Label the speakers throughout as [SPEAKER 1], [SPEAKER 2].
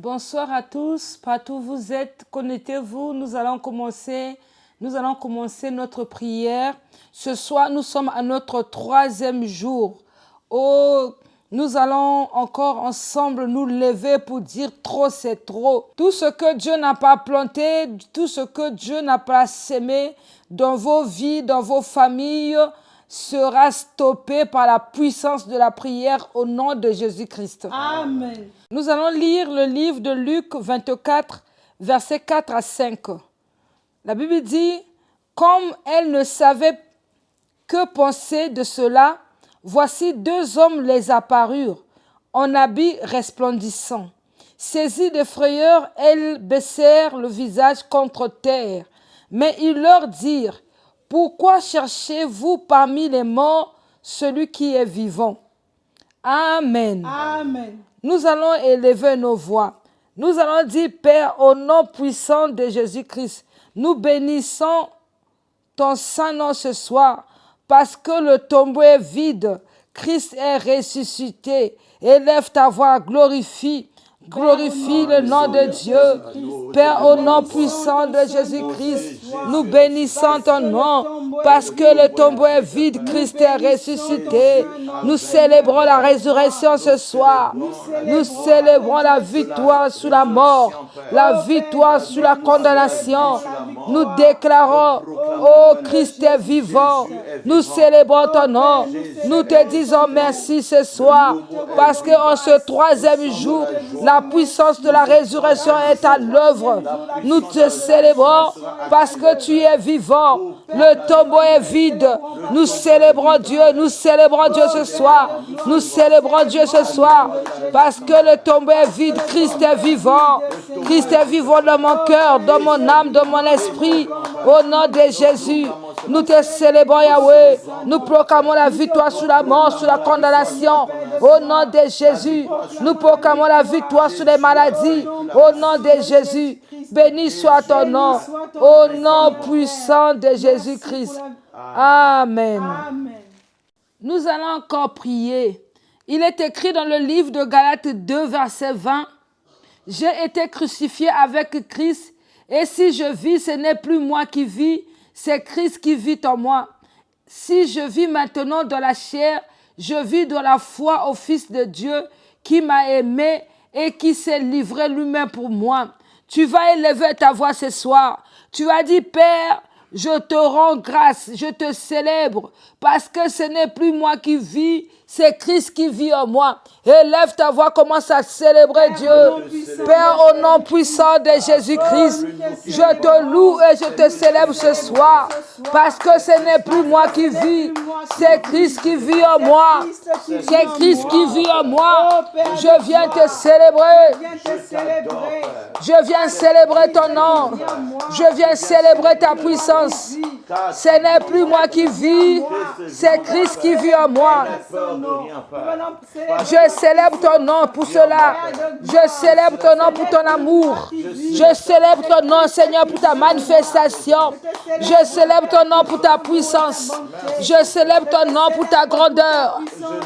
[SPEAKER 1] Bonsoir à tous, partout où vous êtes, connectez-vous, nous allons commencer notre prière. Ce soir, nous sommes à notre 3e jour. Oh, nous allons encore ensemble nous lever pour dire trop, c'est trop. Tout ce que Dieu n'a pas planté, tout ce que Dieu n'a pas sémé dans vos vies, dans vos familles, sera stoppé par la puissance de la prière au nom de Jésus-Christ.
[SPEAKER 2] Amen.
[SPEAKER 1] Nous allons lire le livre de Luc 24, versets 4 à 5. La Bible dit, « Comme elle ne savait que penser de cela, voici 2 hommes les apparurent, en habits resplendissants. Saisies de frayeur, elles baissèrent le visage contre terre. Mais ils leur dirent, « Pourquoi cherchez-vous parmi les morts celui qui est vivant ?» Amen.
[SPEAKER 2] Amen.
[SPEAKER 1] Nous allons élever nos voix. Nous allons dire, Père, au nom puissant de Jésus-Christ, nous bénissons ton Saint-Nom ce soir, parce que le tombeau est vide, Christ est ressuscité. Élève ta voix, glorifie le nom de Dieu. Père, au nom puissant de Jésus-Christ, nous bénissons ton nom, parce que le tombeau est vide, Christ est ressuscité. Nous célébrons la résurrection ce soir. Nous célébrons la victoire sur la mort, la victoire sur la condamnation. Nous déclarons, oh Christ est vivant. Nous célébrons ton nom. Nous te disons merci ce soir, parce qu'en ce 3e jour, la puissance de la résurrection est à l'œuvre. Nous te célébrons parce que tu es vivant. Le tombeau est vide. Nous célébrons Dieu ce soir. Nous célébrons Dieu ce soir parce que le tombeau est vide. Christ est vivant. Christ est vivant dans mon cœur, dans mon âme, dans mon esprit. Au nom de Jésus, nous te célébrons Yahweh. Nous proclamons la victoire sur la mort, sur la condamnation. Au nom de Jésus, nous proclamons la victoire sur les maladies. Au nom de Jésus, béni soit ton nom. Au nom puissant de Jésus-Christ. Amen. Nous allons encore prier. Il est écrit dans le livre de Galates 2, verset 20. « J'ai été crucifié avec Christ, et si je vis, ce n'est plus moi qui vis, c'est Christ qui vit en moi. Si je vis maintenant dans la chair, je vis dans la foi au Fils de Dieu qui m'a aimé et qui s'est livré lui-même pour moi. » Tu vas élever ta voix ce soir. Tu as dit, Père, je te rends grâce, je te célèbre, parce que ce n'est plus moi qui vis, c'est Christ qui vit en moi. Élève ta voix, commence à célébrer Dieu. Père, au nom puissant de Jésus-Christ, je te loue et je te célèbre ce soir, parce que ce n'est plus moi qui vis, c'est Christ qui vit en moi. C'est Christ qui vit en moi. Je viens te célébrer. Je viens célébrer ton nom. Je viens célébrer ta puissance. Ce n'est plus moi qui vis, c'est Christ qui vit en moi. Je célèbre ton nom pour cela. Je célèbre ton nom pour ton amour. Je célèbre ton nom, Seigneur, pour ta manifestation. Je célèbre ton nom pour ta puissance. Je célèbre ton nom pour ta grandeur.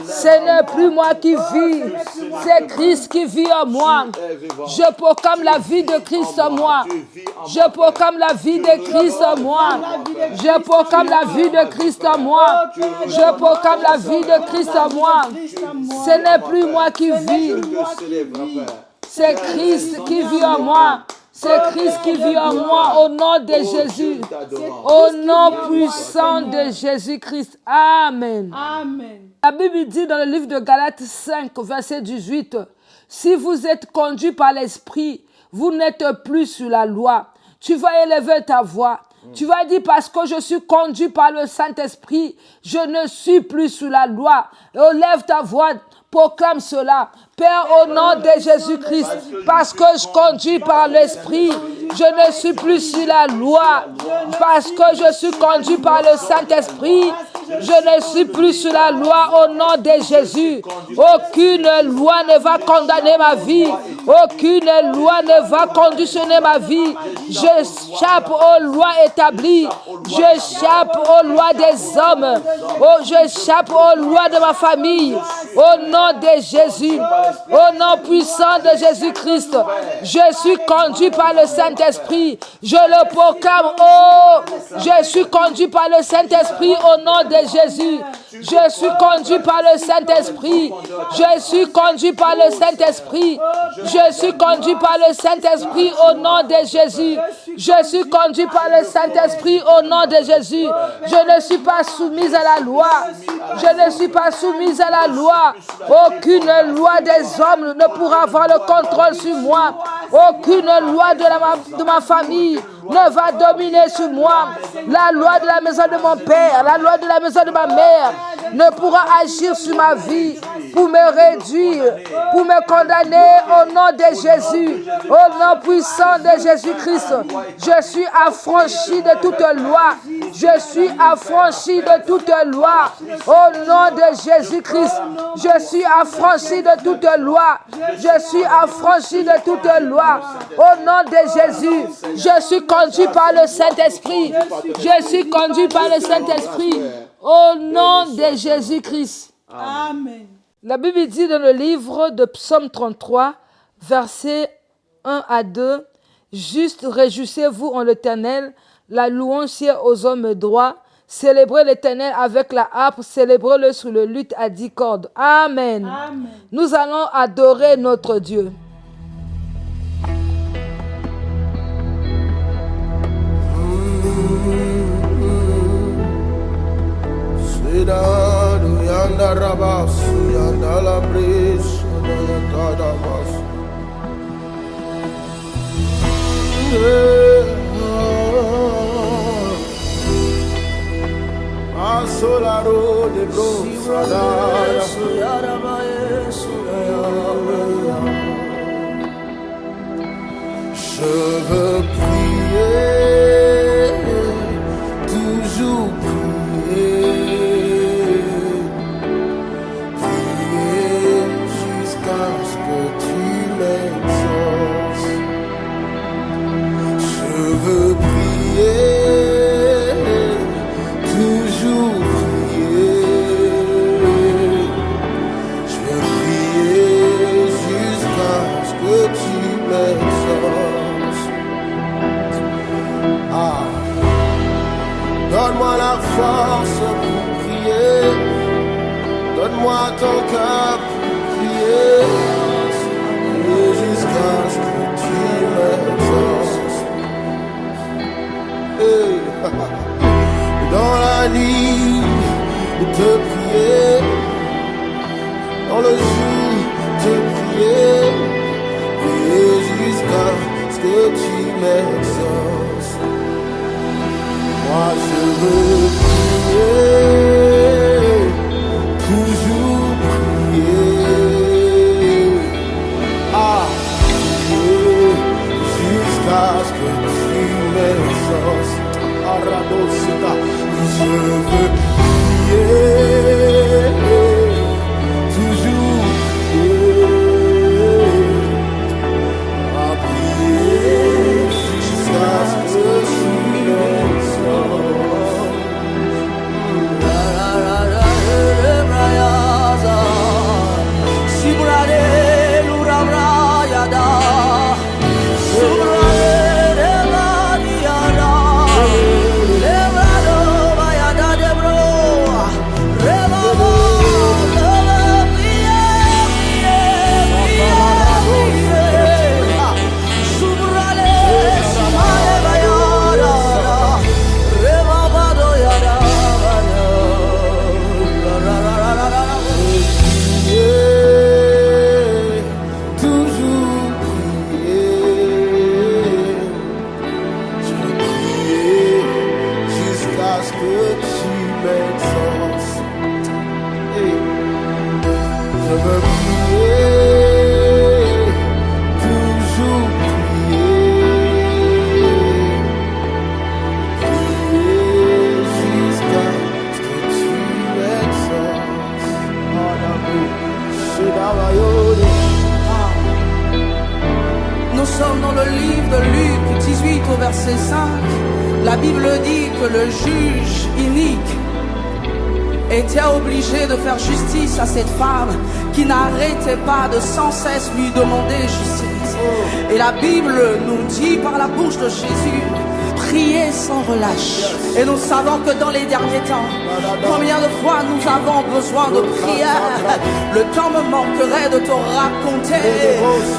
[SPEAKER 1] Ce n'est plus moi qui vis, c'est Christ qui vit en moi. Je proclame la vie de Christ en moi. Je proclame la vie de Christ en moi. Je proclame la vie de Christ en moi. Je proclame la vie de Christ en moi. Ce n'est plus moi qui vis. C'est Christ qui vit en moi. C'est Christ qui vit en moi au nom de Jésus. Au nom puissant de Jésus-Christ. Amen.
[SPEAKER 2] Amen.
[SPEAKER 1] La Bible dit dans le livre de Galates 5, verset 18, « Si vous êtes conduits par l'Esprit, vous n'êtes plus sur la loi. » Tu vas élever ta voix. Tu vas dire, parce que je suis conduit par le Saint-Esprit, je ne suis plus sous la loi. Élève ta voix, proclame cela. Père, au nom de Jésus-Christ, parce que je conduis par l'Esprit, je ne suis plus sur la loi. Parce que je suis conduit par le Saint-Esprit, je ne suis plus sur la loi au nom de Jésus. Aucune loi ne va condamner ma vie. Aucune loi ne va conditionner ma vie. J'échappe aux lois établies. J'échappe aux lois des hommes. Oh, j'échappe aux lois de ma famille. Au nom de Jésus. Au nom puissant de Jésus-Christ. Je suis conduit par le Saint-Esprit. Je le proclame. Oh, je suis conduit par le Saint-Esprit au nom de Jésus. Je suis conduit par le Saint-Esprit. Je suis conduit par le Saint-Esprit. Je suis conduit par le Saint-Esprit au nom de Jésus. Je suis conduit par le Saint-Esprit au nom de Jésus. Je ne suis pas soumise à la loi. Je ne suis pas soumise à la loi. Aucune loi des hommes ne pourra avoir le contrôle sur moi. Aucune loi de ma famille ne va dominer sur moi. La loi de la maison de mon père, la loi de la maison de ma mère ne pourra agir sur ma vie pour me réduire, pour me condamner au nom de Jésus, au nom puissant de Jésus-Christ. Je suis affranchi de toute loi. Je suis affranchi de toute loi au nom de Jésus-Christ. Je suis affranchi de toute loi. Je suis affranchi de toute loi au nom de Jésus. Je suis conduit par le Saint-Esprit. Je suis conduit par le Saint-Esprit au nom de Jésus-Christ. Amen. La Bible dit dans le livre de Psaume 33, versets 1 à 2, « Juste réjouissez-vous en l'Éternel, la louange aux hommes droits, célébrez l'Éternel avec la harpe, célébrez-le sous le luth à 10 cordes. » Amen. Amen. Nous allons adorer notre Dieu.
[SPEAKER 2] Je veux prier, toujours prier, prier jusqu'à ce que tu m'exauces. Je veux prier, toujours prier, je veux prier jusqu'à ce que tu m'exauces. Donne-moi la force pour prier. Donne-moi ton cœur pour prier. Et jusqu'à ce que tu m'exauces. Hey. Dans la nuit, te prier. Dans le jour, te prier. Prier jusqu'à ce que tu m'exauces. Moi je veux prier, toujours prier, prier jusqu'à ce que tu m'exauces. Aradosita, je veux prier, toujours prier, prier jusqu'à ce que tu m'exauces.
[SPEAKER 3] verset 5, la Bible dit que le juge inique était obligé de faire justice à cette femme qui n'arrêtait pas de sans cesse lui demander justice. Et la Bible nous dit par la bouche de Jésus, priez sans relâche. Et nous savons que dans les derniers temps, combien de fois nous avons besoin de prière. Le temps me manquerait de te raconter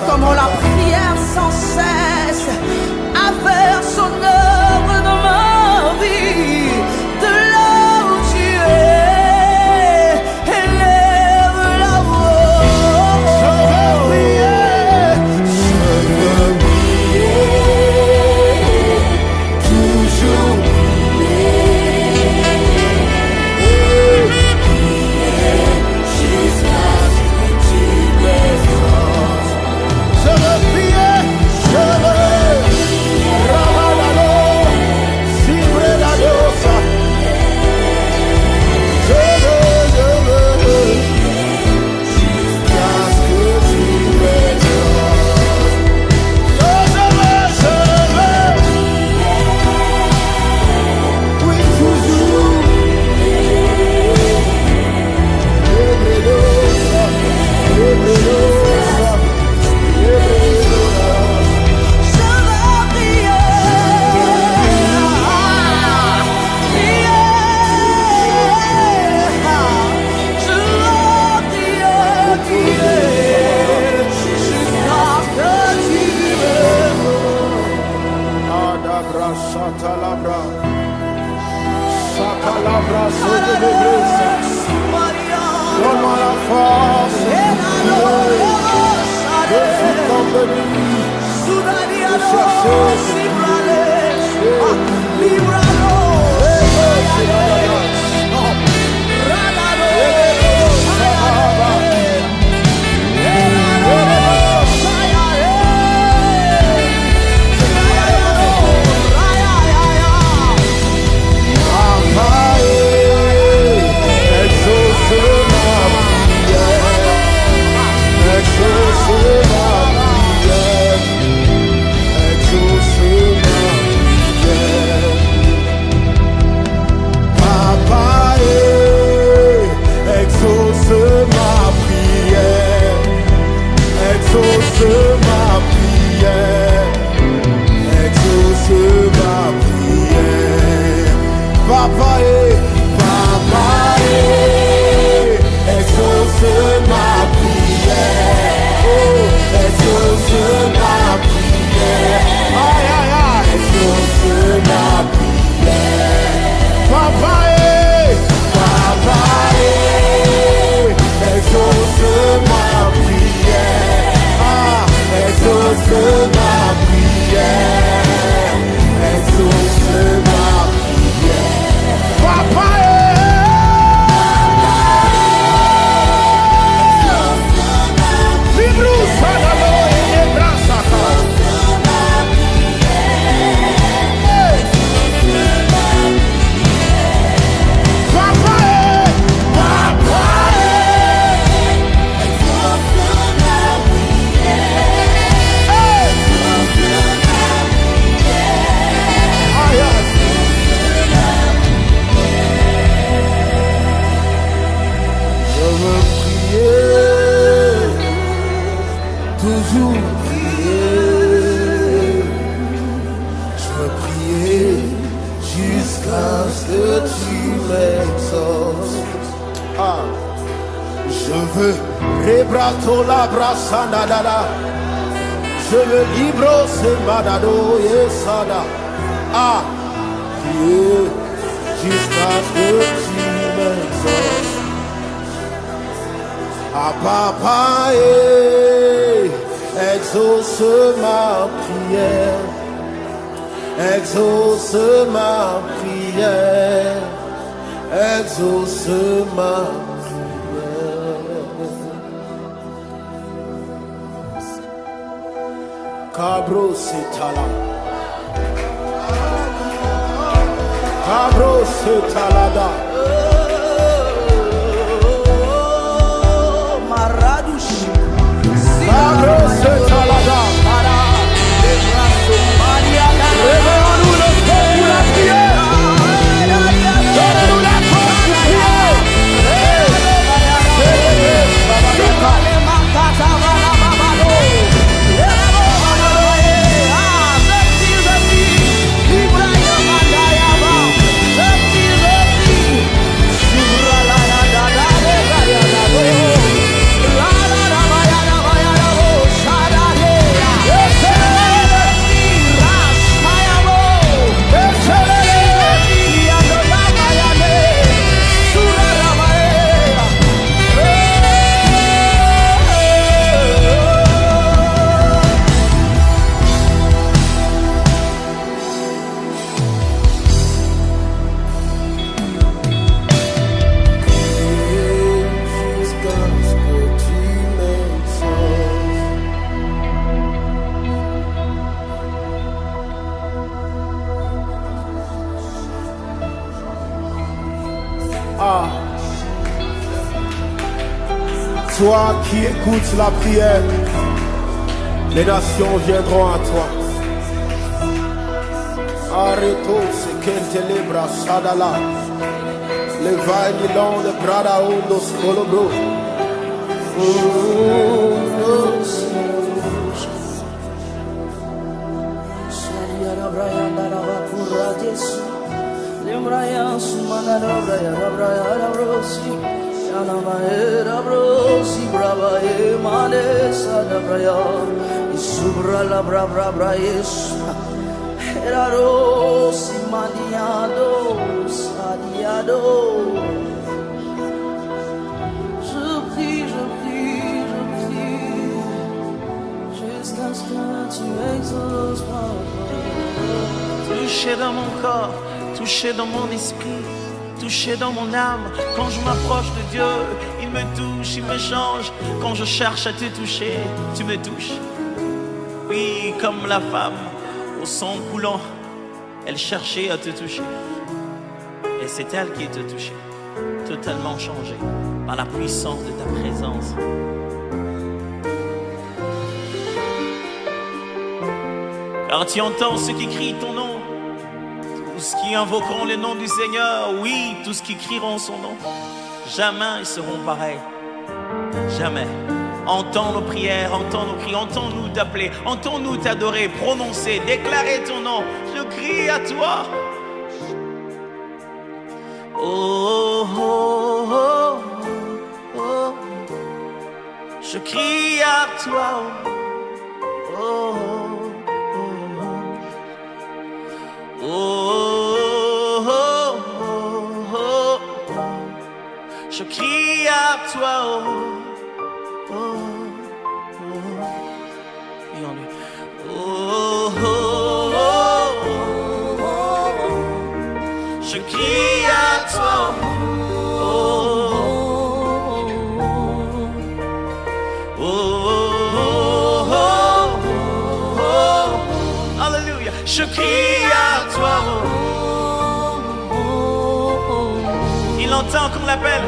[SPEAKER 3] comment la prière sans cesse a fait son œuvre dans ma vie. De là où tu es, élève la voix. Je veux prier, toujours jusqu'à ce que tu m'exauces. Je veux prier, je veux Ramalalo, Sibre la dosa. Je veux jusqu'à ce que tu m'exauces. Je veux, oui toujours. Donne-moi la force de Je veux libro se badado yesada. Ah, Dieu, jusqu'à ce que tu m'exauces. Ah, papa, exauce ma prière. Exauce ma prière. Exauce ma prière. Cabro setala, cabro setalada, maradush, cabro setalada, Maria.
[SPEAKER 2] Ah. Toi qui écoutes la prière, les nations viendront à toi. Arrêto se kente lebra sadala. Le vai milon de brada undos colobro.
[SPEAKER 3] Je prie, jusqu'à ce que tu exauces ma prière.
[SPEAKER 4] Touché dans mon corps, touché dans mon esprit, touché dans mon âme. Quand je m'approche de Dieu, il me touche, il me change. Quand je cherche à te toucher, tu me touches. Oui, comme la femme au sang coulant, elle cherchait à te toucher. Et c'est elle qui te touchée, totalement changée par la puissance de ta présence. Car tu entends ceux qui crient ton nom, tous qui invoqueront le nom du Seigneur, oui, tous qui crieront son nom, jamais ils seront pareils. Jamais. Entends nos prières, entends nos cris, entends-nous t'appeler, entends-nous t'adorer, prononcer, déclarer ton nom. Je crie à toi. Oh, oh, oh, oh, oh. Je crie à toi. Oh, oh, oh, oh, oh, oh, oh. Je crie à toi. Oh. Oh, oh, et en lui. Oh, oh, oh, oh, je crie à toi. Oh, oh, oh, oh, oh, alléluia. Je crie à toi. Il entend qu'on l'appelle.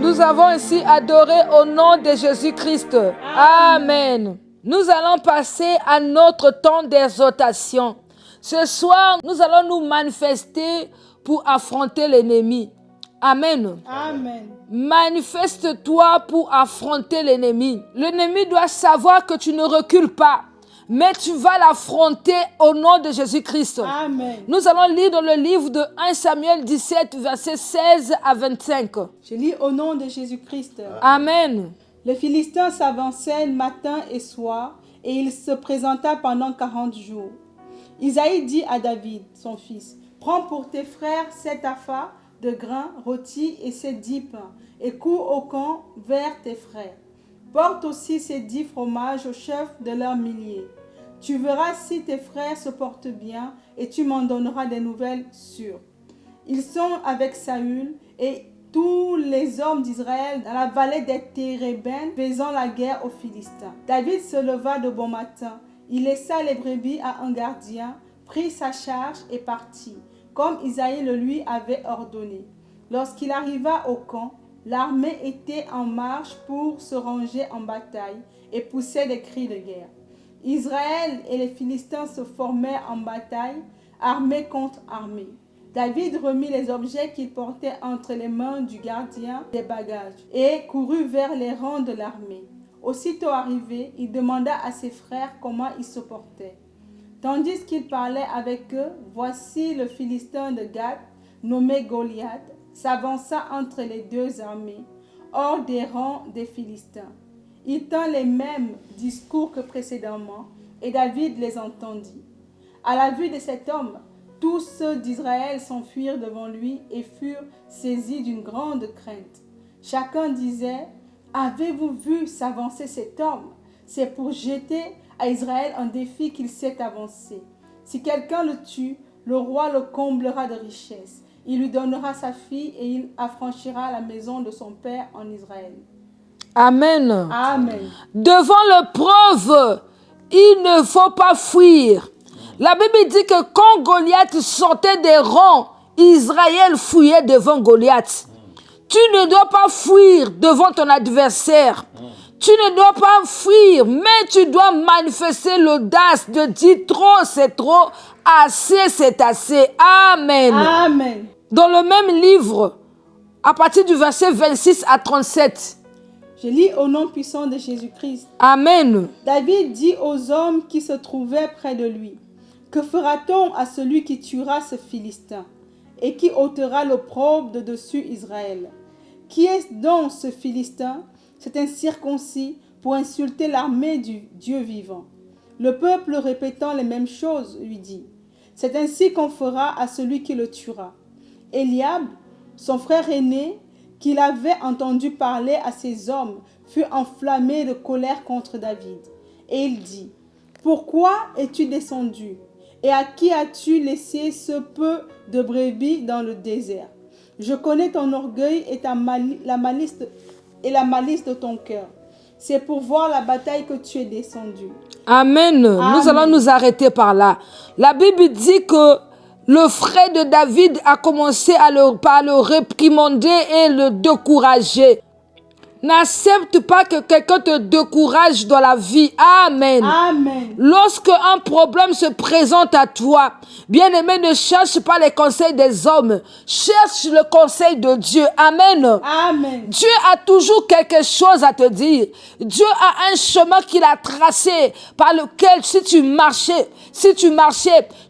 [SPEAKER 1] Nous avons ainsi adoré au nom de Jésus-Christ. Amen. Nous allons passer à notre temps d'exhortation. Ce soir, nous allons nous manifester pour affronter l'ennemi. Amen.
[SPEAKER 5] Amen.
[SPEAKER 1] Manifeste-toi pour affronter l'ennemi. L'ennemi doit savoir que tu ne recules pas, mais tu vas l'affronter au nom de Jésus-Christ.
[SPEAKER 5] Amen.
[SPEAKER 1] Nous allons lire dans le livre de 1 Samuel 17, versets 16 à 25.
[SPEAKER 5] Je lis au nom de Jésus-Christ.
[SPEAKER 1] Amen.
[SPEAKER 5] Les Philistins s'avançaient matin et soir, et il se présenta pendant 40 jours. Isaïe dit à David, son fils, « Prends pour tes frères 7 affats de grains rôtis et ces 10 pains, et cours au camp vers tes frères. Porte aussi ces 10 fromages au chef de leurs milliers. Tu verras si tes frères se portent bien, et tu m'en donneras des nouvelles sûres. Ils sont avec Saül et tous les hommes d'Israël dans la vallée des Térébènes, faisant la guerre aux Philistins. David se leva de bon matin. Il laissa les brebis à un gardien, prit sa charge et partit, comme Isaïe le lui avait ordonné. Lorsqu'il arriva au camp, l'armée était en marche pour se ranger en bataille et poussait des cris de guerre. Israël et les Philistins se formaient en bataille, armée contre armée. David remit les objets qu'il portait entre les mains du gardien des bagages et courut vers les rangs de l'armée. Aussitôt arrivé, il demanda à ses frères comment ils se portaient. Tandis qu'il parlait avec eux, voici le Philistin de Gath, nommé Goliath, s'avança entre les deux armées, hors des rangs des Philistins. Il tint les mêmes discours que précédemment, et David les entendit. À la vue de cet homme, tous ceux d'Israël s'enfuirent devant lui et furent saisis d'une grande crainte. Chacun disait, « Avez-vous vu s'avancer cet homme? C'est pour jeter à Israël un défi qu'il s'est avancé. Si quelqu'un le tue, le roi le comblera de richesses. Il lui donnera sa fille et il affranchira la maison de son père en Israël. »
[SPEAKER 1] Amen.
[SPEAKER 5] Amen.
[SPEAKER 1] Devant l'épreuve, il ne faut pas fuir. La Bible dit que quand Goliath sortait des rangs, Israël fuyait devant Goliath. Tu ne dois pas fuir devant ton adversaire. Tu ne dois pas fuir, mais tu dois manifester l'audace de dire trop, c'est trop, assez, c'est assez. Amen.
[SPEAKER 5] Amen.
[SPEAKER 1] Dans le même livre, à partir du verset 26 à 37.
[SPEAKER 5] Je lis au nom puissant de Jésus-Christ.
[SPEAKER 1] Amen.
[SPEAKER 5] David dit aux hommes qui se trouvaient près de lui, « Que fera-t-on à celui qui tuera ce Philistin et qui ôtera l'opprobre de dessus Israël? Qui est donc ce Philistin? C'est un circoncis pour insulter l'armée du Dieu vivant. » Le peuple répétant les mêmes choses lui dit, « C'est ainsi qu'on fera à celui qui le tuera. » Eliab, son frère aîné, qu'il avait entendu parler à ces hommes, fut enflammé de colère contre David. Et il dit, « Pourquoi es-tu descendu? Et à qui as-tu laissé ce peu de brebis dans le désert? Je connais ton orgueil et la malice de ton cœur. C'est pour voir la bataille que tu es descendu. »
[SPEAKER 1] Amen. Nous allons nous arrêter par là. La Bible dit que le frère de David a commencé par le réprimander et le décourager. N'accepte pas que quelqu'un te décourage dans la vie. Amen.
[SPEAKER 5] Amen.
[SPEAKER 1] Lorsque un problème se présente à toi, bien-aimé, ne cherche pas les conseils des hommes. Cherche le conseil de Dieu. Amen.
[SPEAKER 5] Amen.
[SPEAKER 1] Dieu a toujours quelque chose à te dire. Dieu a un chemin qu'il a tracé par lequel si tu marchais,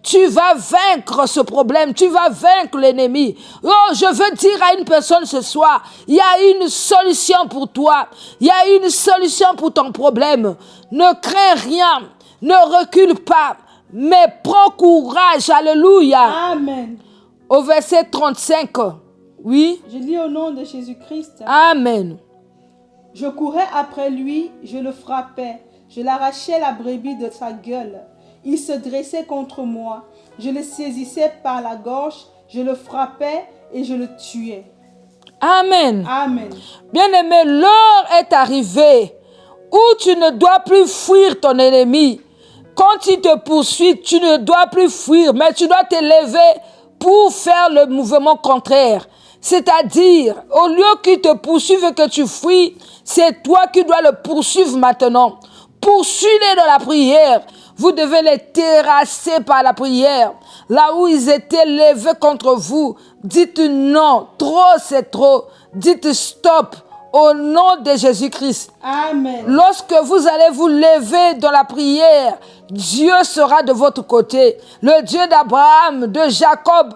[SPEAKER 1] tu vas vaincre ce problème. Tu vas vaincre l'ennemi. Oh, je veux dire à une personne ce soir, il y a une solution pour toi. Il y a une solution pour ton problème. Ne crains rien. Ne recule pas. Mais prends courage. Alléluia.
[SPEAKER 5] Amen.
[SPEAKER 1] Au verset 35. Oui.
[SPEAKER 5] Je lis au nom de Jésus-Christ.
[SPEAKER 1] Amen.
[SPEAKER 5] Je courais après lui, je le frappais. Je l'arrachais la brebis de sa gueule. Il se dressait contre moi. Je le saisissais par la gorge. Je le frappais et je le tuais.
[SPEAKER 1] Amen.
[SPEAKER 5] Amen.
[SPEAKER 1] Bien-aimé, l'heure est arrivée où tu ne dois plus fuir ton ennemi. Quand il te poursuit, tu ne dois plus fuir, mais tu dois t'élever pour faire le mouvement contraire. C'est-à-dire, au lieu qu'il te poursuive et que tu fuis, c'est toi qui dois le poursuivre maintenant. Poursuis-les dans la prière. Vous devez les terrasser par la prière. Là où ils étaient levés contre vous, dites non, trop c'est trop. Dites stop au nom de Jésus-Christ.
[SPEAKER 5] Amen.
[SPEAKER 1] Lorsque vous allez vous lever dans la prière, Dieu sera de votre côté. Le Dieu d'Abraham, de Jacob,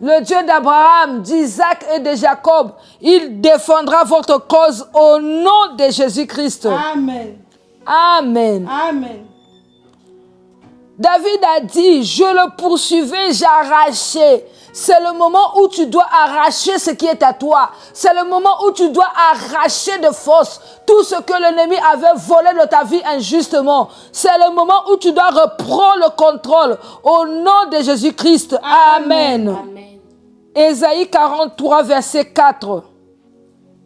[SPEAKER 1] le Dieu d'Abraham, d'Isaac et de Jacob, il défendra votre cause au nom de Jésus-Christ.
[SPEAKER 5] Amen.
[SPEAKER 1] Amen.
[SPEAKER 5] Amen.
[SPEAKER 1] David a dit, je le poursuivais, j'arrachais. C'est le moment où tu dois arracher ce qui est à toi. C'est le moment où tu dois arracher de force tout ce que l'ennemi avait volé de ta vie injustement. C'est le moment où tu dois reprendre le contrôle au nom de Jésus-Christ. Amen.
[SPEAKER 5] Amen.
[SPEAKER 1] Ésaïe 43, verset 4.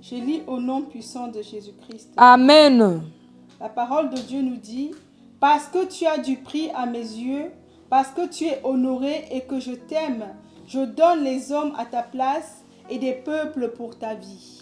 [SPEAKER 5] Je lis au nom puissant de Jésus-Christ.
[SPEAKER 1] Amen.
[SPEAKER 5] La parole de Dieu nous dit, « Parce que tu as du prix à mes yeux, parce que tu es honoré et que je t'aime, je donne les hommes à ta place et des peuples pour ta vie. »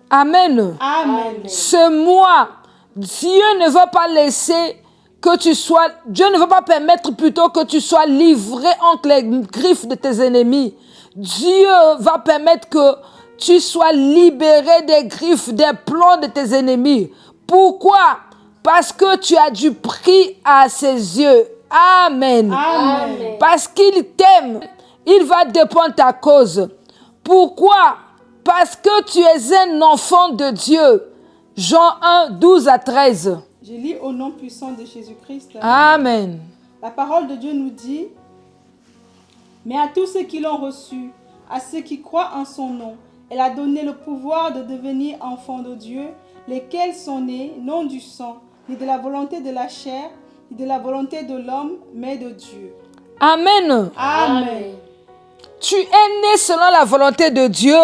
[SPEAKER 1] Amen.
[SPEAKER 5] Amen.
[SPEAKER 1] Ce mois, Dieu ne va pas laisser que tu sois, Dieu ne va pas permettre plutôt que tu sois livré entre les griffes de tes ennemis. Dieu va permettre que tu sois libéré des griffes, des plombs de tes ennemis. Pourquoi? Parce que tu as du prix à ses yeux. Amen.
[SPEAKER 5] Amen.
[SPEAKER 1] Parce qu'il t'aime, il va défendre ta cause. Pourquoi? Parce que tu es un enfant de Dieu. Jean 1, 12 à 13.
[SPEAKER 5] Je lis au nom puissant de Jésus-Christ.
[SPEAKER 1] Amen.
[SPEAKER 5] La parole de Dieu nous dit: mais à tous ceux qui l'ont reçu, à ceux qui croient en son nom, elle a donné le pouvoir de devenir enfants de Dieu, lesquels sont nés non du sang, ni de la volonté de la chair, ni de la volonté de l'homme, mais de Dieu.
[SPEAKER 1] Amen.
[SPEAKER 5] Amen.
[SPEAKER 1] Tu es né selon la volonté de Dieu,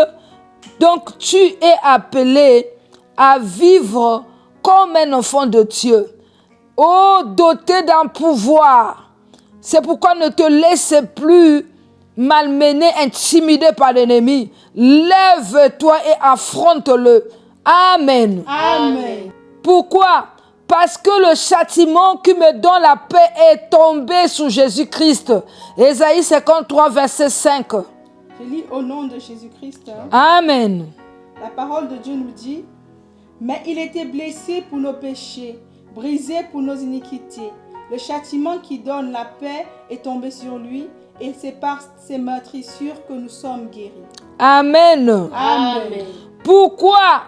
[SPEAKER 1] donc tu es appelé à vivre comme un enfant de Dieu. Oh, doté d'un pouvoir. C'est pourquoi ne te laisse plus malmener, intimider par l'ennemi. Lève-toi et affronte-le. Amen.
[SPEAKER 5] Amen.
[SPEAKER 1] Pourquoi? Parce que le châtiment qui me donne la paix est tombé sur Jésus-Christ. Ésaïe 53, verset 5.
[SPEAKER 5] Je lis au nom de Jésus-Christ.
[SPEAKER 1] Amen.
[SPEAKER 5] La parole de Dieu nous dit: mais il était blessé pour nos péchés, brisé pour nos iniquités. Le châtiment qui donne la paix est tombé sur lui, et c'est par ses meurtrissures que nous sommes guéris.
[SPEAKER 1] Amen.
[SPEAKER 5] Amen.
[SPEAKER 1] Pourquoi?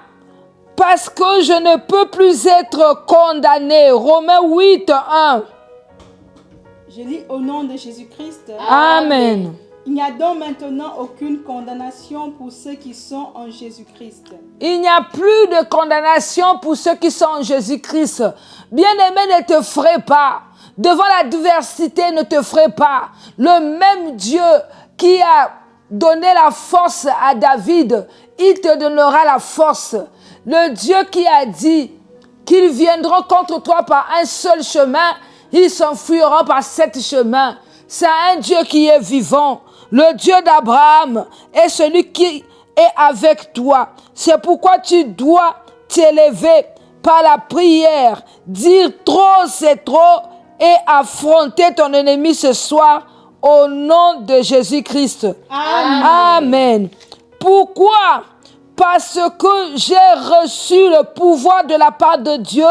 [SPEAKER 1] Parce que je ne peux plus être condamné. Romains 8, 1.
[SPEAKER 5] Je lis au nom de Jésus-Christ.
[SPEAKER 1] Amen.
[SPEAKER 5] Il n'y a donc maintenant aucune condamnation pour ceux qui sont en Jésus-Christ.
[SPEAKER 1] Il n'y a plus de condamnation pour ceux qui sont en Jésus-Christ. Bien-aimé, ne te ferai pas. Devant l'adversité, ne te ferai pas. Le même Dieu qui a donné la force à David, il te donnera la force. Le Dieu qui a dit qu'ils viendront contre toi par un seul chemin, ils s'enfuiront par 7 chemins. C'est un Dieu qui est vivant. Le Dieu d'Abraham est celui qui est avec toi. C'est pourquoi tu dois t'élever par la prière, dire trop c'est trop et affronter ton ennemi ce soir au nom de Jésus-Christ.
[SPEAKER 5] Amen.
[SPEAKER 1] Amen. Pourquoi? Parce que j'ai reçu le pouvoir de la part de Dieu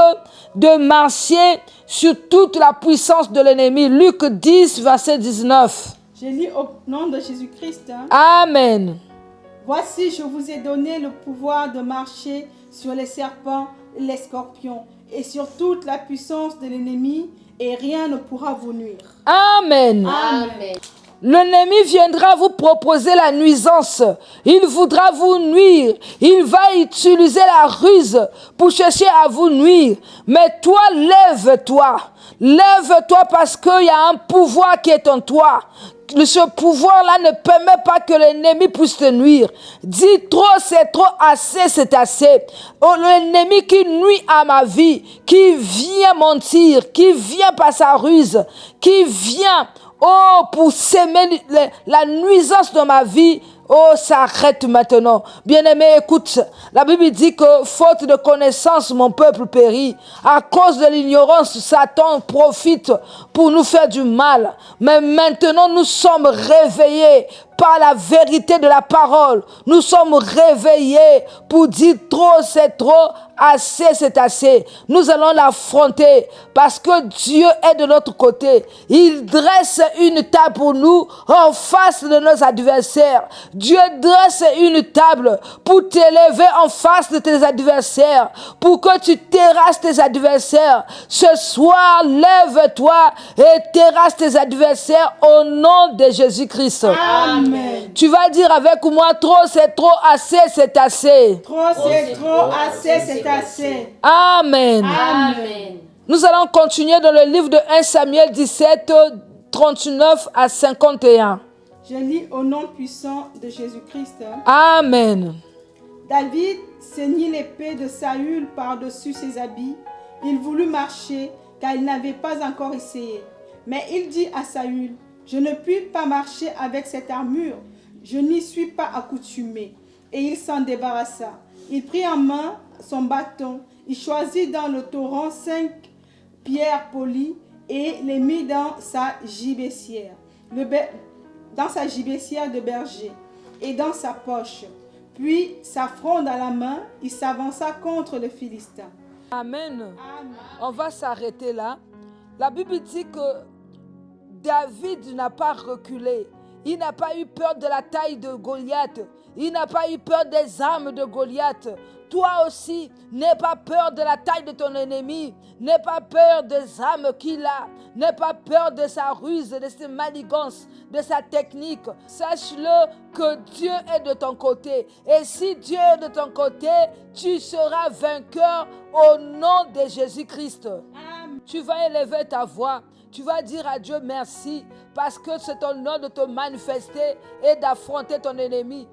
[SPEAKER 1] de marcher sur toute la puissance de l'ennemi. Luc 10, verset 19.
[SPEAKER 5] Je lis au nom de Jésus-Christ.
[SPEAKER 1] Amen.
[SPEAKER 5] Voici, je vous ai donné le pouvoir de marcher sur les serpents et les scorpions et sur toute la puissance de l'ennemi, et rien ne pourra vous nuire.
[SPEAKER 1] Amen.
[SPEAKER 5] Amen.
[SPEAKER 1] L'ennemi viendra vous proposer la nuisance. Il voudra vous nuire. Il va utiliser la ruse pour chercher à vous nuire. Mais toi, lève-toi. Lève-toi parce qu'il y a un pouvoir qui est en toi. Ce pouvoir-là ne permet pas que l'ennemi puisse te nuire. Dis trop, c'est trop, assez, c'est assez. Oh, l'ennemi qui nuit à ma vie, qui vient mentir, qui vient par sa ruse, qui vient pour s'aimer la nuisance de ma vie, s'arrête maintenant. Bien-aimé, écoute, la Bible dit que faute de connaissance, mon peuple périt. À cause de l'ignorance, Satan profite pour nous faire du mal. Mais maintenant, nous sommes réveillés par la vérité de la parole. Nous sommes réveillés pour dire trop, c'est trop, assez, c'est assez. Nous allons l'affronter parce que Dieu est de notre côté. Il dresse une table pour nous en face de nos adversaires. Dieu dresse une table pour t'élever en face de tes adversaires, pour que tu terrasses tes adversaires. Ce soir, lève-toi et terrasse tes adversaires au nom de Jésus-Christ.
[SPEAKER 5] Amen.
[SPEAKER 1] Tu vas dire avec moi, trop c'est trop, assez c'est assez.
[SPEAKER 5] Trop c'est trop, assez c'est assez.
[SPEAKER 1] Amen.
[SPEAKER 5] Amen.
[SPEAKER 1] Nous allons continuer dans le livre de 1 Samuel 17, 39 à 51.
[SPEAKER 5] Je lis au nom puissant de Jésus-Christ.
[SPEAKER 1] Amen.
[SPEAKER 5] David ceignit l'épée de Saül par-dessus ses habits. Il voulut marcher, car il n'avait pas encore essayé. Mais il dit à Saül: je ne puis pas marcher avec cette armure, je n'y suis pas accoutumé. Et il s'en débarrassa. Il prit en main son bâton. Il choisit dans le torrent 5 pierres polies et les mit dans sa gibecière, de berger et dans sa poche. Puis, sa fronde à la main, il s'avança contre le Philistin.
[SPEAKER 1] Amen.
[SPEAKER 5] Amen.
[SPEAKER 1] On va s'arrêter là. La Bible dit que David n'a pas reculé. Il n'a pas eu peur de la taille de Goliath. Il n'a pas eu peur des armes de Goliath. Toi aussi, n'aie pas peur de la taille de ton ennemi. N'aie pas peur des armes qu'il a. N'aie pas peur de sa ruse, de ses manigances, de sa technique. Sache-le que Dieu est de ton côté. Et si Dieu est de ton côté, tu seras vainqueur au nom de Jésus-Christ. Tu vas élever ta voix. Tu vas dire à Dieu merci parce que c'est ton honneur de te manifester et d'affronter ton ennemi.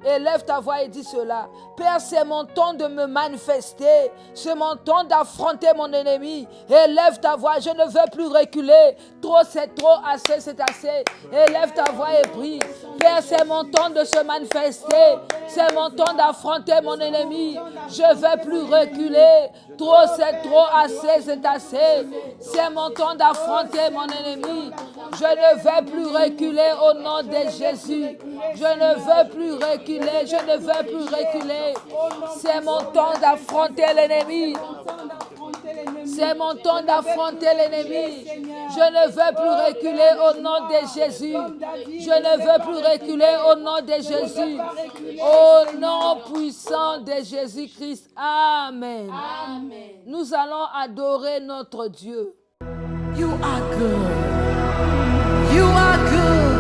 [SPEAKER 1] Élève ta voix et dis cela. Père, c'est mon temps de me manifester. C'est mon temps d'affronter mon ennemi. Élève ta voix. Je ne veux plus reculer. Trop, c'est trop. Assez, c'est assez. Élève ta voix et prie. Père, c'est mon temps de se manifester. C'est mon temps d'affronter mon ennemi. Je ne veux plus reculer. Trop, c'est trop. Assez, c'est assez. C'est mon temps d'affronter mon ennemi. Je ne veux plus reculer au nom de Jésus. Je ne veux plus reculer. Je ne veux plus reculer. C'est mon temps d'affronter l'ennemi. C'est mon temps d'affronter l'ennemi. Je ne veux plus reculer au nom de Jésus. Je ne veux plus reculer au nom de Jésus. Au nom puissant de Jésus-Christ. Amen.
[SPEAKER 5] Amen.
[SPEAKER 1] Nous allons adorer notre Dieu.
[SPEAKER 3] You are good. You are good.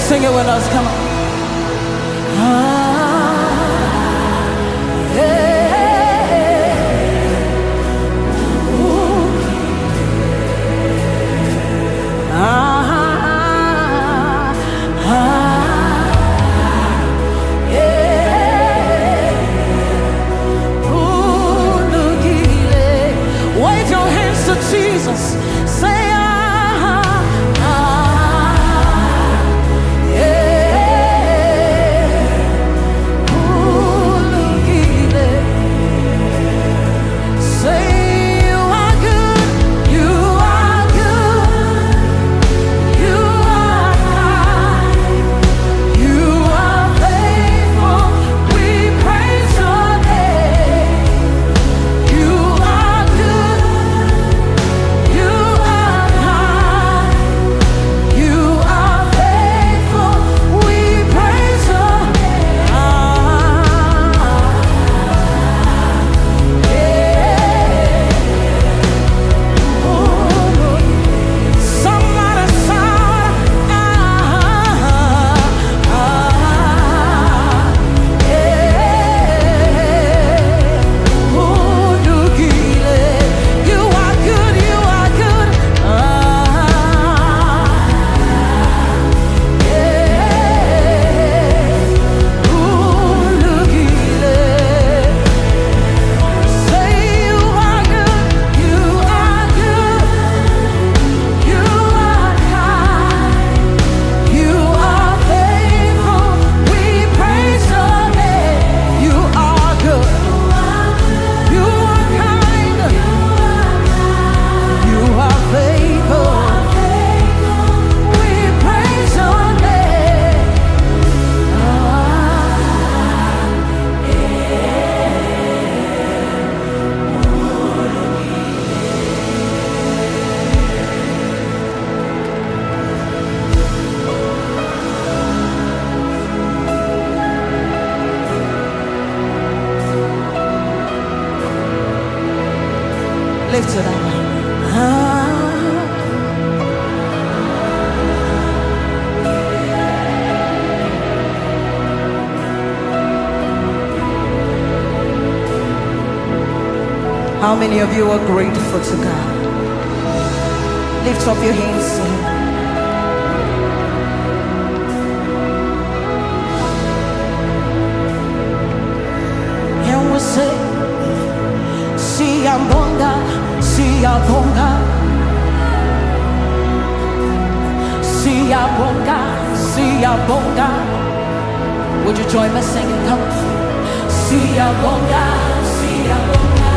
[SPEAKER 3] Sing it with us, come on. Wave your hands to Jesus. Say, yeah. How many of you are grateful to God? Lift up your hands to Him. And we say, Siyabonga, Siyabonga, Siyabonga, Siyabonga. Would you join me singing? Come on. Siyabonga, Siyabonga,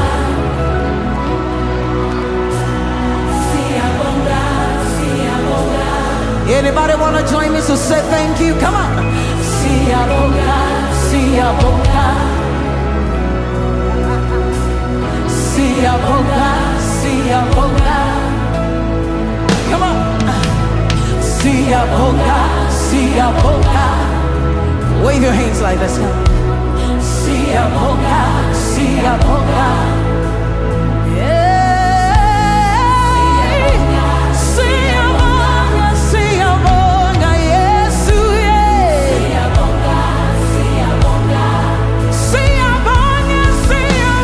[SPEAKER 3] Siyabonga, Siyabonga. Anybody want to join me to say thank you? Come on. Siyabonga, Siyabonga, Siyabonga, Siyabonga. Come on. Siyabonga, Siyabonga. Wave your hands like this. Siyabonga, Siyabonga. Siyabonga, Siyabonga, Yesu, Siyabonga, Siyabonga, Siyabonga, Siyabonga,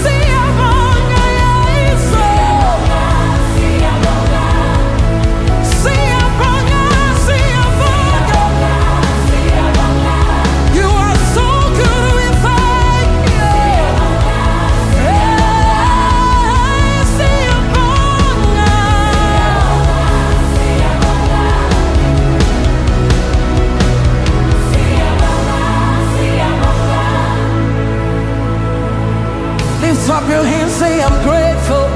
[SPEAKER 3] Siyabonga, Yesu, Siyabonga, Siyabonga, Siyabonga. You are so good, we thank you. Lift up your hands, say I'm grateful.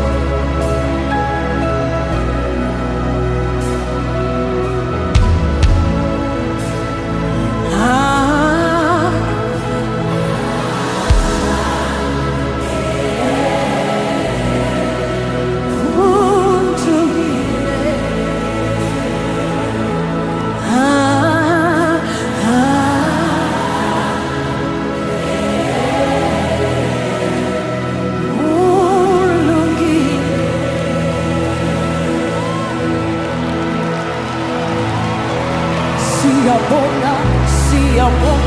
[SPEAKER 3] Siyabonga, Siyabonga,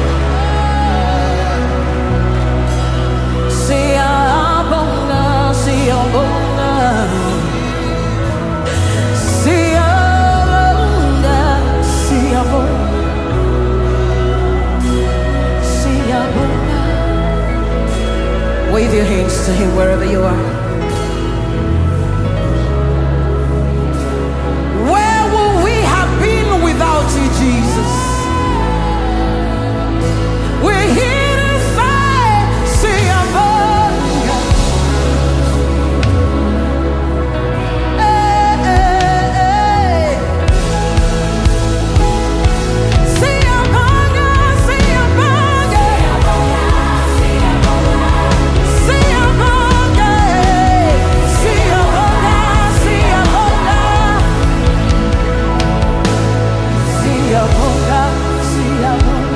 [SPEAKER 3] Siyabonga, Siyabonga, Siyabonga, Siyabonga, Siyabonga. Wave your hands to Him wherever you are. Where would we have been without you, Jesus? We're here to say, Siyabonga. Hey, hey, hey. Siyabonga, Siyabonga, Siyabonga, Siyabonga, Siyabonga, Siyabonga, Siyabonga.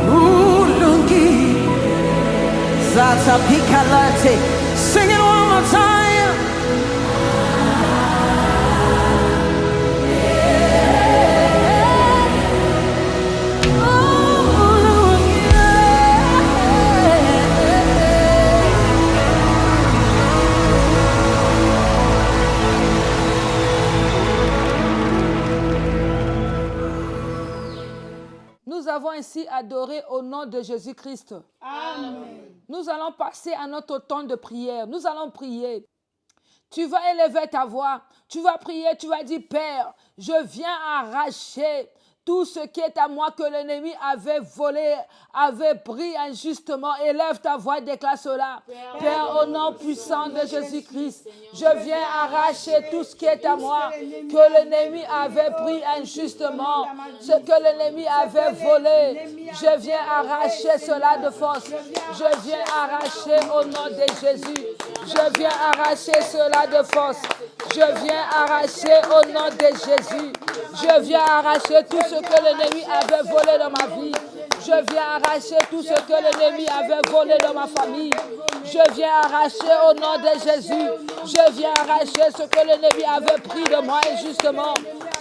[SPEAKER 3] Ulungi Zata Pikalate. Sing it one more time.
[SPEAKER 1] Nous avons ainsi adoré au nom de Jésus-Christ.
[SPEAKER 5] Amen.
[SPEAKER 1] Nous allons passer à notre temps de prière. Nous allons prier. Tu vas élever ta voix. Tu vas prier. Tu vas dire, Père, je viens arracher tout ce qui est à moi que l'ennemi avait volé, avait pris injustement. Élève ta voix, déclare cela. Père, au nom puissant de Jésus-Christ, je viens arracher tout ce qui est à moi que l'ennemi avait pris injustement, ce que l'ennemi avait volé. Je viens arracher cela de force. Je viens arracher au nom de Jésus. Je viens arracher cela de force. Je viens arracher au nom de Jésus. Je viens arracher tout ce que l'ennemi avait volé dans ma vie. Je viens arracher tout ce que l'ennemi avait volé dans ma famille. Je viens arracher au nom de Jésus. Je viens arracher ce que l'ennemi avait pris de moi injustement.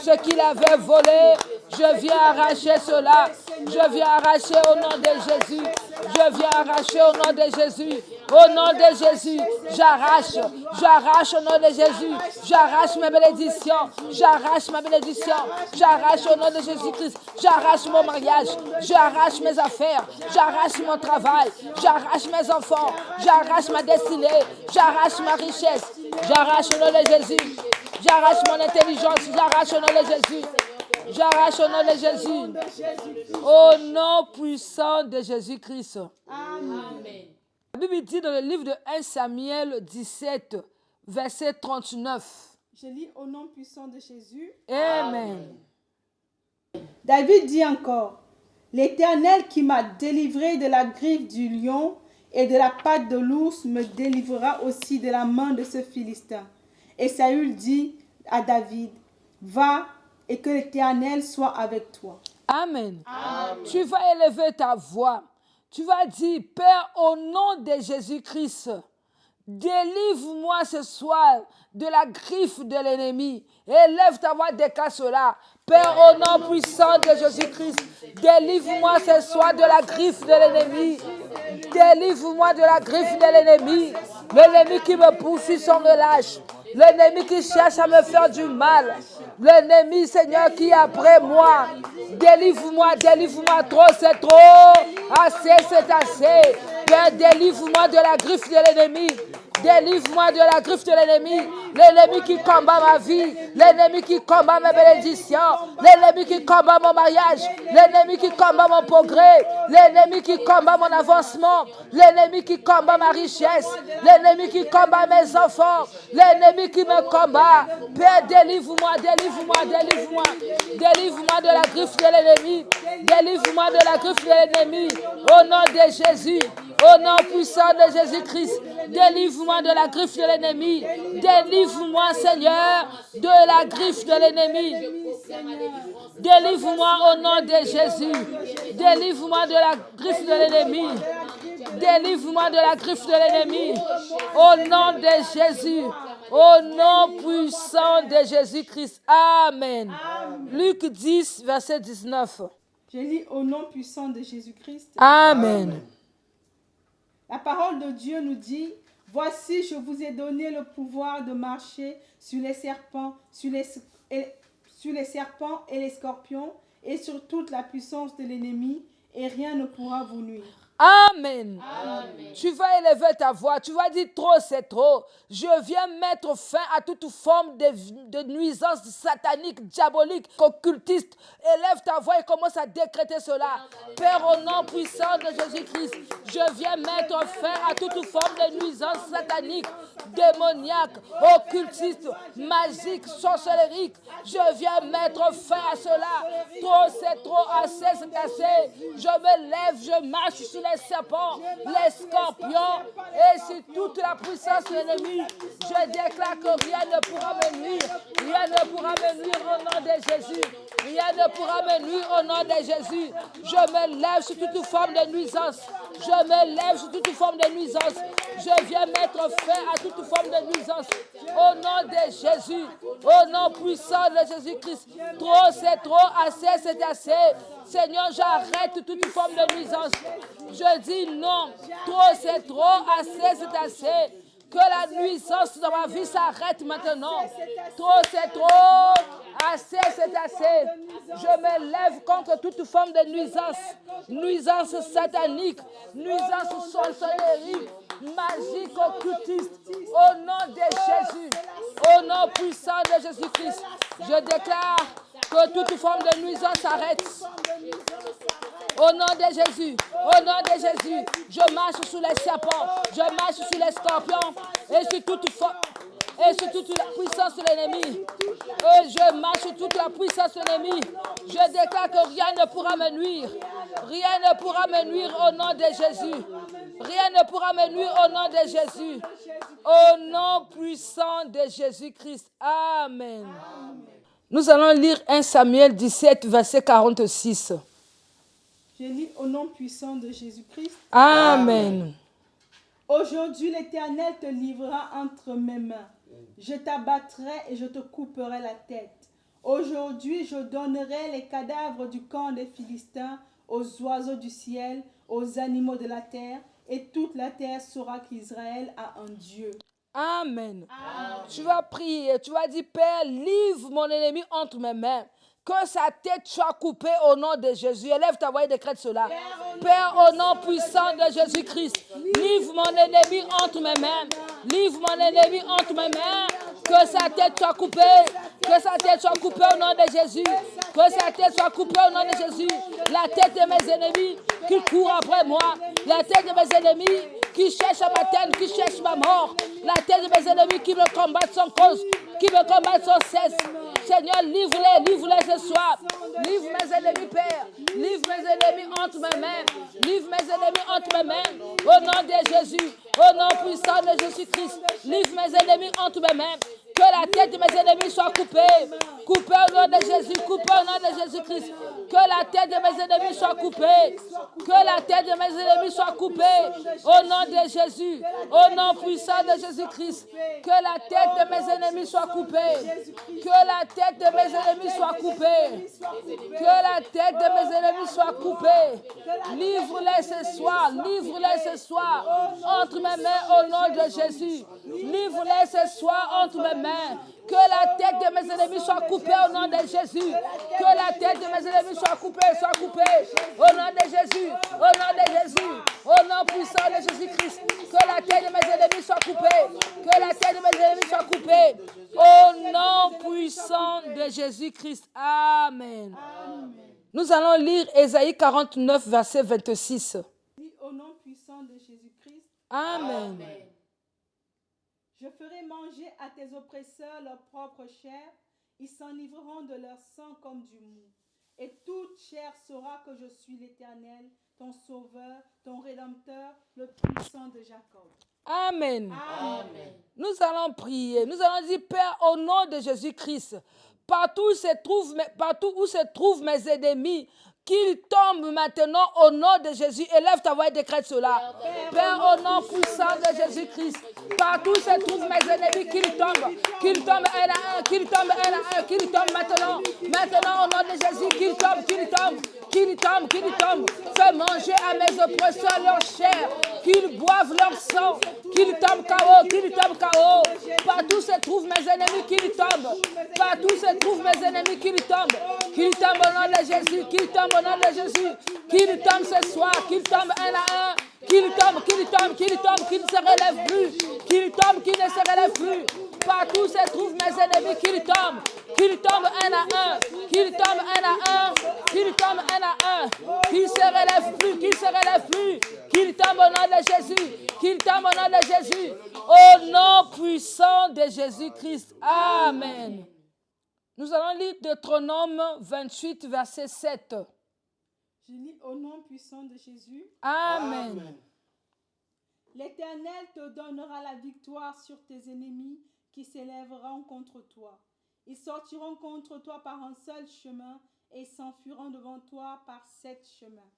[SPEAKER 1] Ce qu'il avait volé, je viens arracher cela. Je viens arracher au nom de Jésus. Je viens arracher au nom de Jésus. Au nom de Jésus, j'arrache au nom de Jésus. J'arrache mes bénédictions. J'arrache ma bénédiction. J'arrache au nom de Jésus-Christ. J'arrache mon mariage. J'arrache mes affaires. J'arrache mon travail. J'arrache mes enfants. J'arrache ma destinée. J'arrache ma richesse. J'arrache au nom de Jésus. J'arrache mon intelligence. J'arrache au nom de Jésus. J'arrache au nom de Jésus. Au nom puissant de Jésus-Christ.
[SPEAKER 5] Amen.
[SPEAKER 1] La Bible dit dans le livre de 1 Samuel 17, verset 39.
[SPEAKER 5] Je lis au nom puissant de Jésus.
[SPEAKER 1] Amen.
[SPEAKER 5] David dit encore, l'Éternel qui m'a délivré de la griffe du lion et de la patte de l'ours me délivrera aussi de la main de ce Philistin. Et Saül dit à David, va et que l'Éternel soit avec toi.
[SPEAKER 1] Amen. Tu vas élever ta voix. Tu vas dire, Père, au nom de Jésus-Christ, délivre-moi ce soir de la griffe de l'ennemi. Élève ta voix, déclare cela. Père, au nom puissant de Jésus-Christ, délivre-moi ce soir de la griffe de l'ennemi. Délivre-moi de la griffe de l'ennemi. L'ennemi qui me poursuit sans relâche. L'ennemi qui cherche à me faire du mal. L'ennemi, Seigneur, qui est après moi. Délivre-moi, délivre-moi. Trop, c'est trop. Assez, c'est assez. Père, délivre-moi de la griffe de l'ennemi. Délivre-moi de la griffe de l'ennemi. L'ennemi qui combat ma vie. L'ennemi qui combat mes bénédictions. L'ennemi qui combat mon mariage. L'ennemi qui combat mon progrès. L'ennemi qui combat mon avancement. L'ennemi qui combat ma richesse. L'ennemi qui combat mes enfants. L'ennemi qui me combat. Père, délivre-moi, délivre-moi, délivre-moi. Délivre-moi de la griffe de l'ennemi. Délivre-moi de la griffe de l'ennemi. Au nom de Jésus. Au nom puissant de Jésus-Christ. Délivre-moi de la griffe de l'ennemi. Délivre-moi, Seigneur, de la griffe de l'ennemi. Délivre-moi au nom de Jésus. Délivre-moi de la griffe de l'ennemi. Délivre-moi de la griffe de l'ennemi. Au nom de Jésus. Au nom puissant de Jésus-Christ. Amen. Luc 10, verset 19.
[SPEAKER 5] Je lis au nom puissant de Jésus-Christ.
[SPEAKER 1] Amen.
[SPEAKER 5] La parole de Dieu nous dit, voici, je vous ai donné le pouvoir de marcher sur les serpents, sur les serpents et les scorpions, et sur toute la puissance de l'ennemi, et rien ne pourra vous nuire.
[SPEAKER 1] Amen.
[SPEAKER 5] Amen.
[SPEAKER 1] Tu vas élever ta voix. Tu vas dire trop, c'est trop. Je viens mettre fin à toute forme de nuisance satanique, diabolique, occultiste. Élève ta voix et commence à décréter cela. Père, au nom puissant de Jésus-Christ, je viens mettre fin à toute forme de nuisance satanique, démoniaque, occultiste, magique, sorcellerie. Je viens mettre fin à cela. Trop, c'est trop, assez, c'est assez. Je me lève, je marche sur les serpents, les scorpions et sur toute la puissance de l'ennemi. Je déclare que rien ne pourra me nuire. Rien ne pourra me nuire au nom de Jésus. Rien ne pourra me nuire au nom de Jésus. Je me lève sur toute forme de nuisance. Je me lève sur toute forme de nuisance. Je viens mettre fin à toute forme de nuisance. Au nom de Jésus. Au nom puissant de Jésus-Christ. Trop, c'est trop. Assez, c'est assez. Seigneur, j'arrête toute forme de nuisance. Je dis non. Trop, c'est trop. Assez, c'est assez. Que la nuisance dans ma vie s'arrête maintenant. Trop, c'est trop. Assez, c'est assez. Je me lève contre toute forme de nuisance. Nuisance satanique. Nuisance sorcellerie. Magique, occultiste. Au nom de Jésus. Au nom puissant de Jésus-Christ. Je déclare que toute forme de nuisance s'arrête. Au nom de Jésus, au nom de Jésus, je marche sous les serpents, je marche sur les scorpions et sur toute la puissance de l'ennemi. Et je marche sur toute la puissance de l'ennemi. Je déclare que rien ne pourra me nuire. Rien ne pourra me nuire au nom de Jésus. Rien ne pourra me nuire au nom de Jésus. Au nom puissant de Jésus-Christ. Amen. Nous allons lire 1 Samuel 17, verset 46.
[SPEAKER 5] Je lis au nom puissant de Jésus-Christ.
[SPEAKER 1] Amen.
[SPEAKER 5] Aujourd'hui, l'Éternel te livrera entre mes mains. Je t'abattrai et je te couperai la tête. Aujourd'hui, je donnerai les cadavres du camp des Philistins aux oiseaux du ciel, aux animaux de la terre, et toute la terre saura qu'Israël a un Dieu.
[SPEAKER 1] Amen. Tu vas prier, tu vas dire, Père, livre mon ennemi entre mes mains. Que sa tête soit coupée au nom de Jésus. Élève ta voix et décrète cela. Père, au nom puissant de Jésus-Christ, livre mon ennemi entre mes mains. Livre mon ennemi entre mes mains. Que sa tête soit coupée. Que sa tête soit coupée au nom de Jésus. Que sa tête soit coupée au nom de Jésus. La tête de mes ennemis qui courent après moi. La tête de mes ennemis qui cherchent ma tête, qui cherchent ma mort. La tête de mes ennemis qui me combattent sans cause, qui me combattent sans cesse. Seigneur, livre-les ce soir. Livre mes ennemis, Père. Livre mes ennemis entre mes mains. Livre mes ennemis entre mes mains. Au nom de Jésus. Au nom puissant de Jésus-Christ. Livre mes ennemis entre mes mains. Que la tête de mes ennemis soit coupée. Coupée au nom de Jésus. Coupée au nom de Jésus-Christ. Que la tête de mes ennemis soit coupée. Que la tête de mes ennemis soit coupée. Au nom de Jésus. Au nom puissant de Jésus-Christ. Que la tête de mes ennemis soit coupée. Que la tête de mes ennemis soit coupée. Que la tête de mes ennemis soit coupée. Livre-les ce soir. Livre-les ce soir. Entre mes mains au nom de Jésus. Livre-les ce soir entre mes mains. Que la tête de mes ennemis soit coupée au nom de Jésus. Que la tête de mes ennemis soit coupée. Au nom de Jésus. Au nom de Jésus. Au nom puissant de Jésus-Christ. Que la tête de mes ennemis soit coupée. Que la tête de mes ennemis soit coupée. Au nom puissant de Jésus-Christ. Amen. Nous allons lire Ésaïe 49, verset 26.
[SPEAKER 5] Au nom puissant de Jésus-Christ.
[SPEAKER 1] Amen.
[SPEAKER 5] Je ferai manger à tes oppresseurs leur propre chair. Ils s'enivreront de leur sang comme du mou. Et toute chair saura que je suis l'Éternel, ton sauveur, ton rédempteur, le puissant de Jacob.
[SPEAKER 1] Amen.
[SPEAKER 5] Amen.
[SPEAKER 1] Nous allons prier. Nous allons dire, Père, au nom de Jésus-Christ, partout où se trouvent mes ennemis, qu'ils tombent maintenant au nom de Jésus. Élève ta voix et décrète cela. Père, au nom puissant de Jésus-Christ, partout où se trouvent mes ennemis, qu'ils tombent un à un, qu'ils tombent un à un, qu'ils tombent maintenant. Maintenant, au nom de Jésus, qu'ils tombent. Fais manger à mes oppresseurs leur chair, qu'ils boivent leur sang, qu'ils tombent KO. Partout où se trouvent mes ennemis, qu'ils tombent. Partout où se trouvent mes ennemis, qu'ils tombent. Qu'ils tombent au nom de Jésus, qu'ils tombent au nom de Jésus, qu'ils tombent ce soir, qu'ils tombent un à un, qu'ils tombent, qu'ils ne se relèvent plus, qu'ils tombent, qu'ils ne se relèvent plus. Partout où se trouvent mes ennemis, qu'ils tombent un à un, qu'ils tombent un à un, qu'ils tombent un à un, qu'ils se relèvent plus, qu'ils tombent au nom de Jésus, qu'ils tombent au nom de Jésus, au nom puissant de Jésus-Christ. Amen. Nous allons lire Deutéronome 28, verset 7.
[SPEAKER 5] Je lis au nom puissant de Jésus.
[SPEAKER 1] Amen.
[SPEAKER 5] L'Éternel te donnera la victoire sur tes ennemis qui s'élèveront contre toi. Ils sortiront contre toi par un seul chemin et s'enfuiront devant toi par 7 chemins.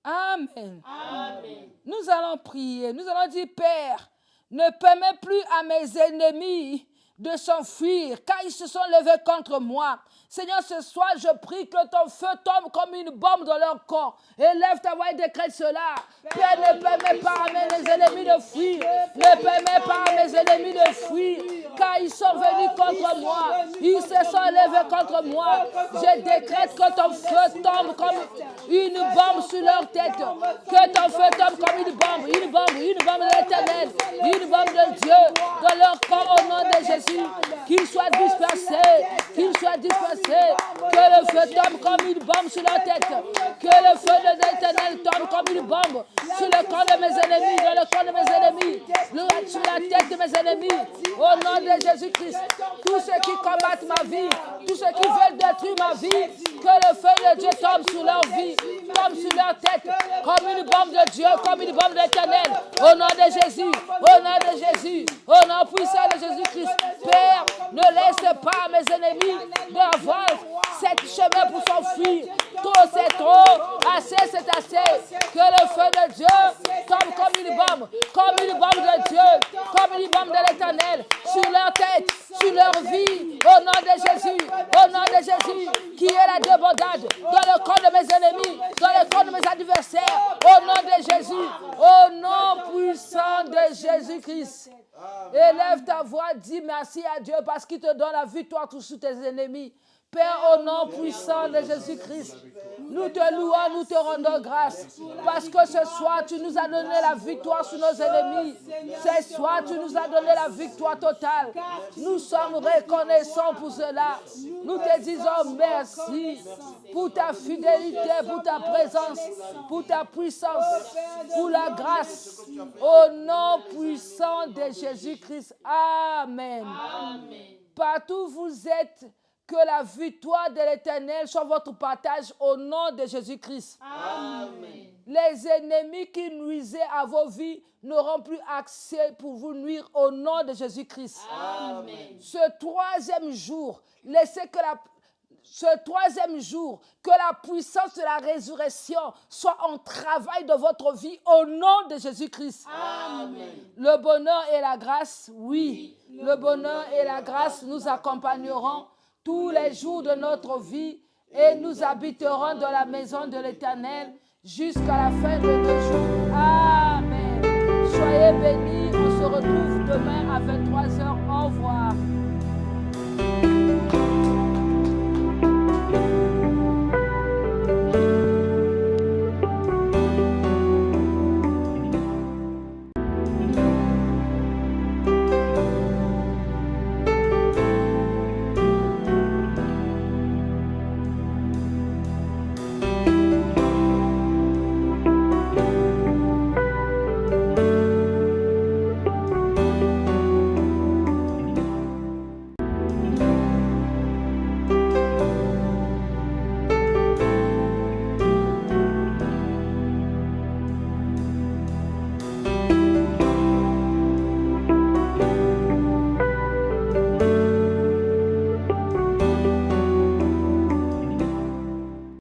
[SPEAKER 1] Amen.
[SPEAKER 5] Amen.
[SPEAKER 1] Nous allons prier. Nous allons dire, Père, ne permets plus à mes ennemis de s'enfuir, car ils se sont levés contre moi. Seigneur, ce soir, je prie que ton feu tombe comme une bombe dans leur corps. Élève ta voix et décrète cela. Père, ne permets pas à mes ennemis de fuir. Ne permets pas à mes ennemis de fuir, car ils sont venus contre moi. Ils se sont levés contre moi. Je décrète que ton feu tombe comme une bombe sur leur tête. Que ton feu tombe comme une bombe de l'Éternel, une bombe de Dieu dans leur corps au nom de Jésus. Qu'ils soient dispersés, que le feu tombe comme une bombe sur leur tête, que le feu de l'Éternel tombe comme une bombe sur le corps de mes ennemis, dans le corps de mes ennemis, sur la tête de mes ennemis, au nom de Jésus-Christ. Tous ceux qui combattent ma vie, tous ceux qui veulent détruire ma vie, que le feu de Dieu tombe sur leur vie, tombe sur leur tête, comme une bombe de Dieu, comme une bombe de l'Éternel, au nom de Jésus, au nom de Jésus, au nom puissant de Jésus-Christ. Père, ne laisse pas à mes ennemis d'avoir 7 chemins pour s'enfuir, Trop c'est trop. Assez c'est assez. Que le feu de Dieu tombe comme une bombe de Dieu, comme une bombe de l'Éternel, sur leur tête, sur leur vie, au nom de Jésus, qui est la débandade dans le corps de mes ennemis, dans le corps de mes adversaires, au nom de Jésus, au nom puissant de Jésus-Christ. Élève ta voix, dis merci à Dieu parce qu'il te donne la victoire sur tes ennemis. Père, au nom puissant de Jésus-Christ, nous te louons, nous te rendons grâce. Parce que ce soir, tu nous as donné la victoire sur nos ennemis. Ce soir, tu nous as donné la victoire totale. Nous sommes reconnaissants pour cela. Nous te disons merci pour ta fidélité, pour ta présence, pour ta puissance, pour la grâce. Au nom puissant de Jésus-Christ. Amen. Partout où vous êtes, que la victoire de l'Éternel soit votre partage au nom de Jésus-Christ. Amen. Les ennemis qui nuisaient à vos vies n'auront plus accès pour vous nuire au nom de Jésus-Christ. Amen. Ce troisième jour, que la puissance de la résurrection soit en travail de votre vie au nom de Jésus-Christ. Amen. Le bonheur et la grâce, oui. Le bonheur et la grâce nous accompagneront tous les jours de notre vie et nous habiterons dans la maison de l'Éternel jusqu'à la fin de nos jours. Amen. Soyez bénis. On se retrouve demain à 23h. Au revoir.